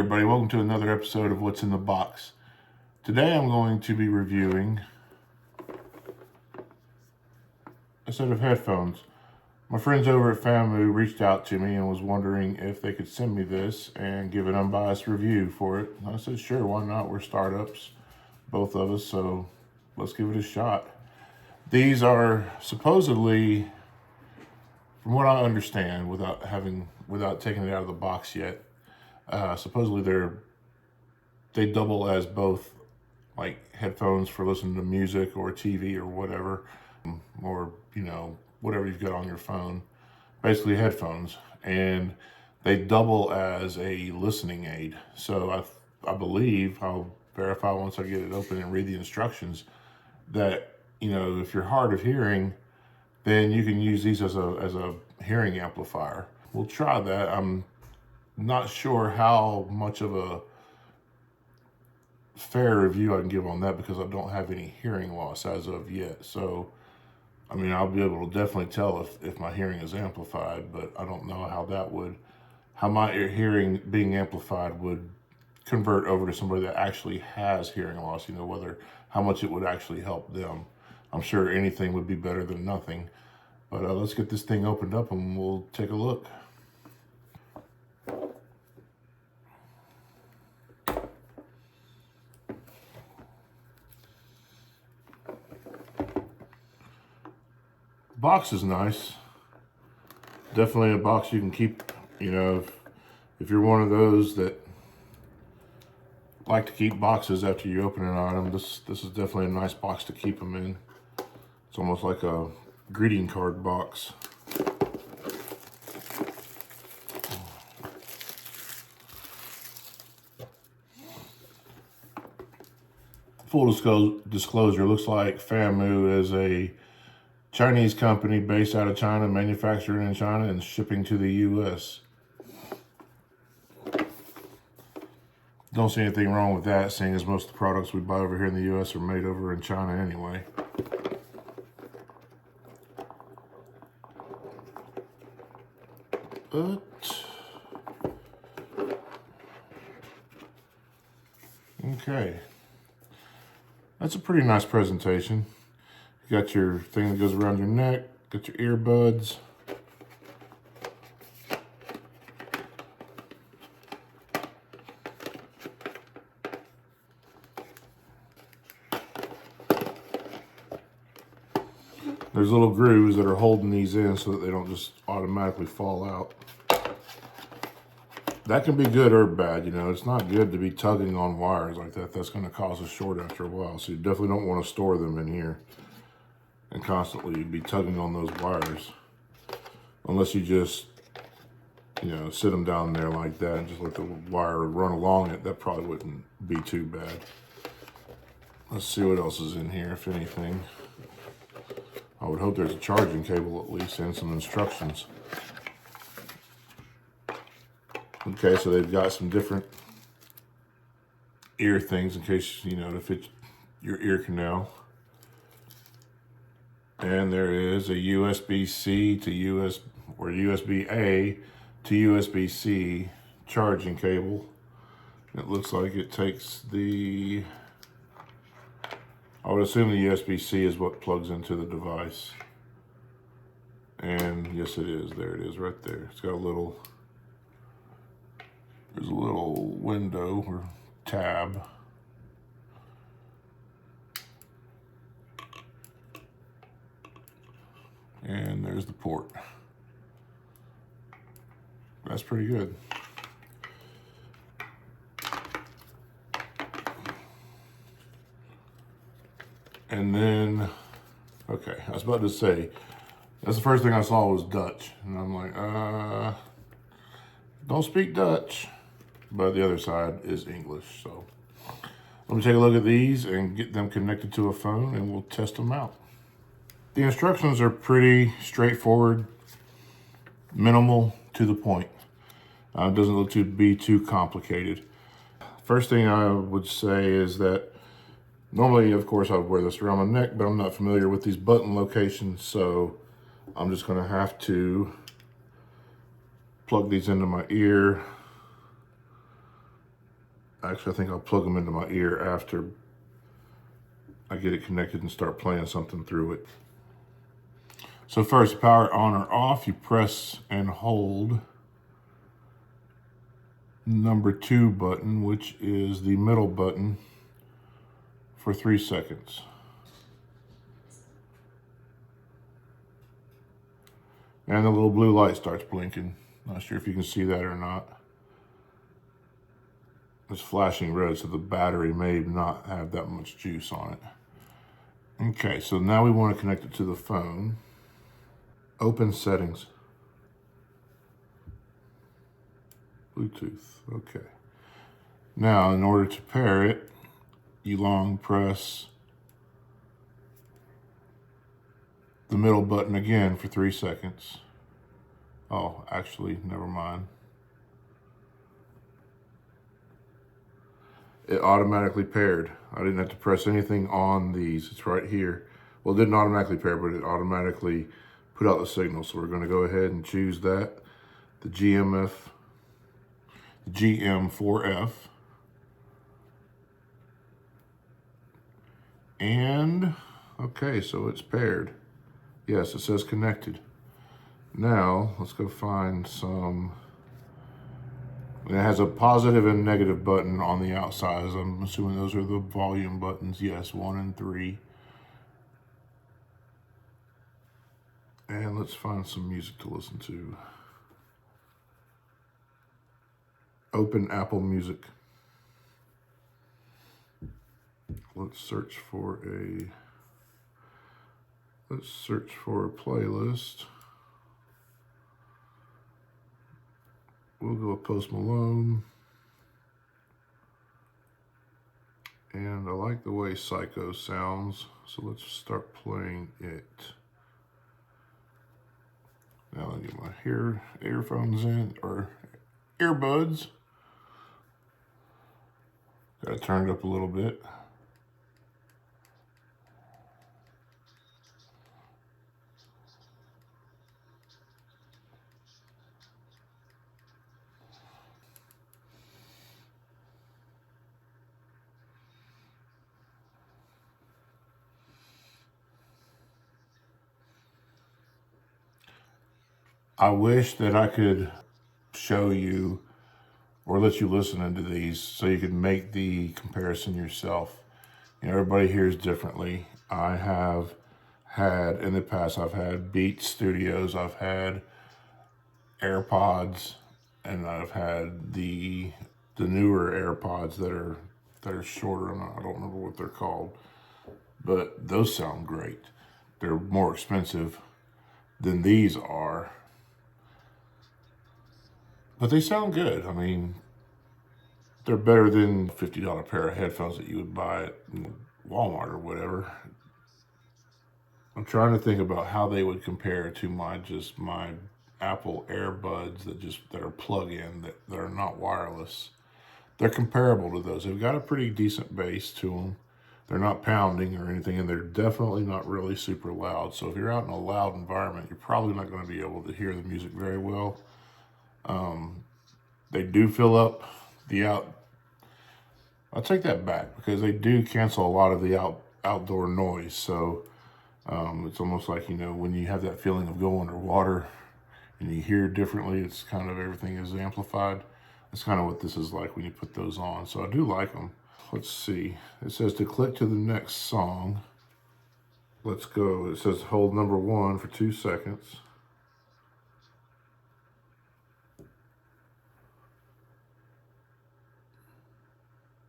everybody, welcome to another episode of What's in the Box. Today I'm going to be reviewing a set of headphones. My friends over at Famoo reached out to me and was wondering if they could send me this and give an unbiased review for it. And I said, sure, why not? We're startups, both of us, so let's give it a shot. These are supposedly, from what I understand, without taking it out of the box yet, supposedly they double as both like headphones for listening to music or TV or whatever, or whatever you've got on your phone, basically headphones, and they double as a listening aid. So I believe, I'll verify once I get it open and read the instructions, that if you're hard of hearing, then you can use these as a hearing amplifier. We'll try that. I'm not sure how much of a fair review I can give on that because I don't have any hearing loss as of yet. So, I'll be able to definitely tell if my hearing is amplified, but I don't know how my hearing being amplified would convert over to somebody that actually has hearing loss, how much it would actually help them. I'm sure anything would be better than nothing, but let's get this thing opened up and we'll take a look. Box is nice. Definitely a box you can keep, if you're one of those that like to keep boxes after you open an item, this is definitely a nice box to keep them in. It's almost like a greeting card box. Full disclosure, looks like Famoo is a Chinese company based out of China, manufactured in China, and shipping to the U.S. Don't see anything wrong with that, seeing as most of the products we buy over here in the U.S. are made over in China anyway. But okay, that's a pretty nice presentation. You got your thing that goes around your neck, got your earbuds. There's little grooves that are holding these in so that they don't just automatically fall out. That can be good or bad, It's not good to be tugging on wires like that. That's going to cause a short after a while. So you definitely don't want to store them in here and constantly be tugging on those wires. Unless you just, sit them down there like that and just let the wire run along it. That probably wouldn't be too bad. Let's see what else is in here, if anything. I would hope there's a charging cable at least and some instructions. Okay, so they've got some different ear things in case, to fit your ear canal. And there is a USB-C to USB-A to USB-C charging cable. It looks like it takes I would assume the USB-C is what plugs into the device. And yes, it is. There it is right there. It's got there's a little window or tab. And there's the port. That's pretty good. And then, okay, I was about to say, that's the first thing I saw was Dutch. And I'm like, don't speak Dutch. But the other side is English. So let me take a look at these and get them connected to a phone and we'll test them out. The instructions are pretty straightforward, minimal, to the point. It doesn't look to be too complicated. First thing I would say is that normally, of course, I would wear this around my neck, but I'm not familiar with these button locations, so I'm just going to have to plug these into my ear Actually, I think I'll plug them into my ear after I get it connected and start playing something through it. So first, power on or off, you press and hold number 2 button, which is the middle button, for 3 seconds. And the little blue light starts blinking. Not sure if you can see that or not. It's flashing red, so the battery may not have that much juice on it. Okay, so now we want to connect it to the phone. Open settings. Bluetooth, okay. Now, in order to pair it, you long press the middle button again for 3 seconds. Oh, actually, never mind. It automatically paired. I didn't have to press anything on these. It's right here. Well, it didn't automatically pair, but it automatically put out the signal. So we're going to go ahead and choose that. The GM4F. And, okay, so it's paired. Yes, it says connected. Now, let's go find some. It has a positive and negative button on the outside. I'm assuming those are the volume buttons. Yes, 1 and 3. And let's find some music to listen to. Open Apple Music. Let's search for a playlist. We'll go with Post Malone. And I like the way Psycho sounds, so let's start playing it. Now I'll get my earphones in, or earbuds. Gotta turn it up a little bit. I wish that I could show you or let you listen into these so you could make the comparison yourself. You know, everybody hears differently. I have had, in the past, I've had Beats Studios, I've had AirPods, and I've had the newer AirPods that are shorter. I don't remember what they're called, but those sound great. They're more expensive than these are, but they sound good. I mean, they're better than $50 pair of headphones that you would buy at Walmart or whatever. I'm trying to think about how they would compare to my Apple AirBuds that are plug-in, that are not wireless. They're comparable to those. They've got a pretty decent bass to them. They're not pounding or anything, and they're definitely not really super loud. So if you're out in a loud environment, you're probably not going to be able to hear the music very well. They do fill up the out. I'll take that back, because they do cancel a lot of the outdoor noise. So it's almost like, you know, when you have that feeling of going underwater and you hear differently, it's kind of everything is amplified. That's kind of what this is like when you put those on. So I do like them. Let's see. It says to click to the next song. Let's go. It says hold number 1 for 2 seconds.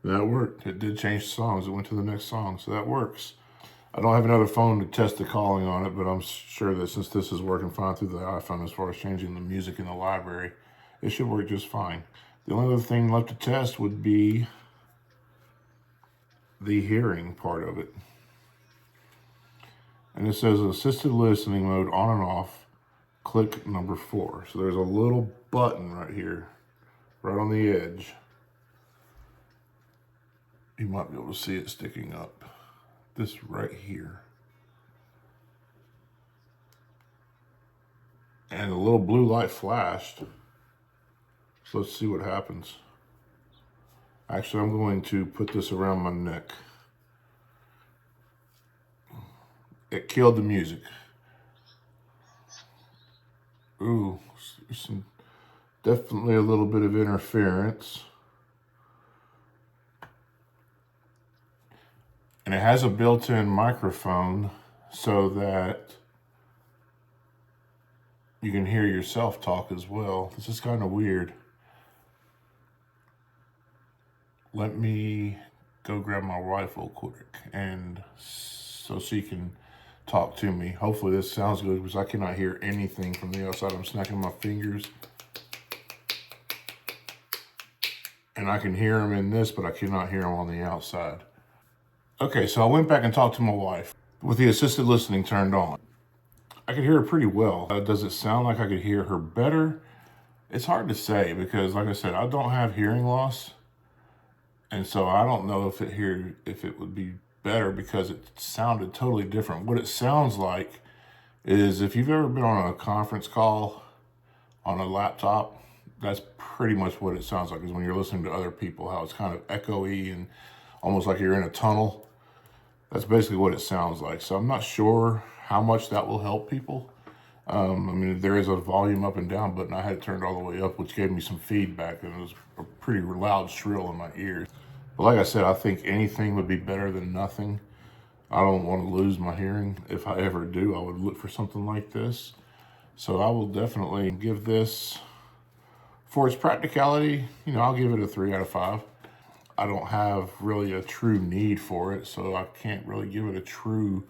That worked. It did change songs. It went to the next song, so that works. I don't have another phone to test the calling on it, but I'm sure that since this is working fine through the iPhone as far as changing the music in the library, it should work just fine. The only other thing left to test would be the hearing part of it. And it says assisted listening mode on and off, click number 4. So there's a little button right here, right on the edge. You might be able to see it sticking up. This right here. And a little blue light flashed. So let's see what happens. Actually, I'm going to put this around my neck. It killed the music. Ooh, definitely a little bit of interference. And it has a built-in microphone so that you can hear yourself talk as well. This is kind of weird. Let me go grab my wife real quick and so she can talk to me. Hopefully this sounds good because I cannot hear anything from the outside. I'm snacking my fingers. And I can hear them in this, but I cannot hear them on the outside. Okay, so I went back and talked to my wife with the assisted listening turned on. I could hear her pretty well. Does it sound like I could hear her better? It's hard to say because, like I said, I don't have hearing loss. And so I don't know if it would be better because it sounded totally different. What it sounds like is if you've ever been on a conference call on a laptop, that's pretty much what it sounds like, is when you're listening to other people, how it's kind of echoey and almost like you're in a tunnel. That's basically what it sounds like. So I'm not sure how much that will help people. I mean, there is a volume up and down button. I had it turned all the way up, which gave me some feedback, and it was a pretty loud shrill in my ears. But like I said, I think anything would be better than nothing. I don't want to lose my hearing. If I ever do, I would look for something like this. So I will definitely give this, for its practicality, I'll give it a 3 out of 5. I don't have really a true need for it, so I can't really give it a true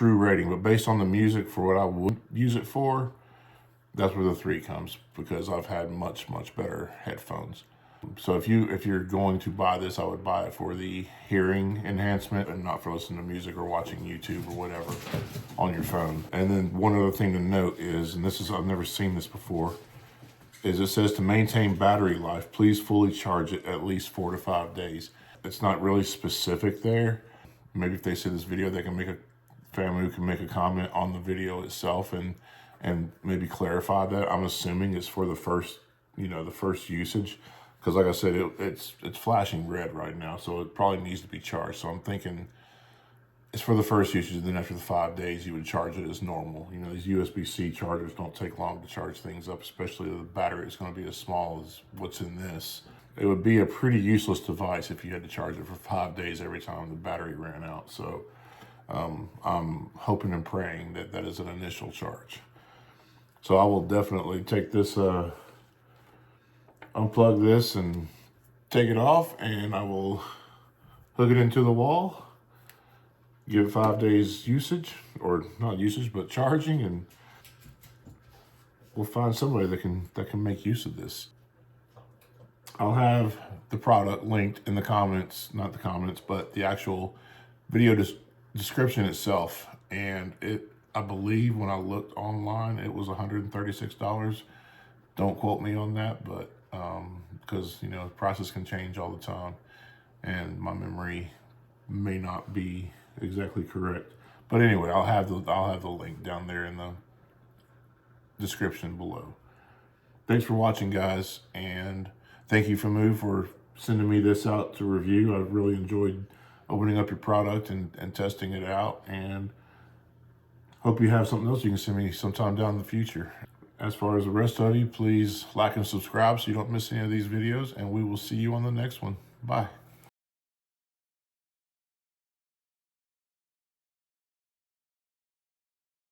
rating. But based on the music for what I would use it for, that's where the 3 comes, because I've had much better headphones. So if you're going to buy this, I would buy it for the hearing enhancement and not for listening to music or watching YouTube or whatever on your phone. And then one other thing to note is, and this is, I've never seen this before, is it says to maintain battery life, please fully charge it at least 4 to 5 days. It's not really specific there. Maybe if they see this video, they can make a family who can make a comment on the video itself and maybe clarify that. I'm assuming it's for the first, the first usage. Because like I said, it's flashing red right now, so it probably needs to be charged. So I'm thinking it's for the first usage, and then after the 5 days, you would charge it as normal. These USB-C chargers don't take long to charge things up, especially the battery is going to be as small as what's in this. It would be a pretty useless device if you had to charge it for 5 days every time the battery ran out. So I'm hoping and praying that that is an initial charge. So I will definitely take this, unplug this and take it off, and I will hook it into the wall, give it 5 days usage, or not usage, but charging, and we'll find somebody that can make use of this. I'll have the product linked in the comments, not the comments, but the actual video description itself. And I believe when I looked online, it was $136. Don't quote me on that, but because prices can change all the time, and my memory may not be exactly correct. But anyway, I'll have the link down there in the description below. Thanks for watching, guys, and thank you, Famoo, for sending me this out to review. I've really enjoyed opening up your product and testing it out, and hope you have something else you can send me sometime down in the future. As far as the rest of you, please like and subscribe so you don't miss any of these videos, and we will see you on the next one. Bye.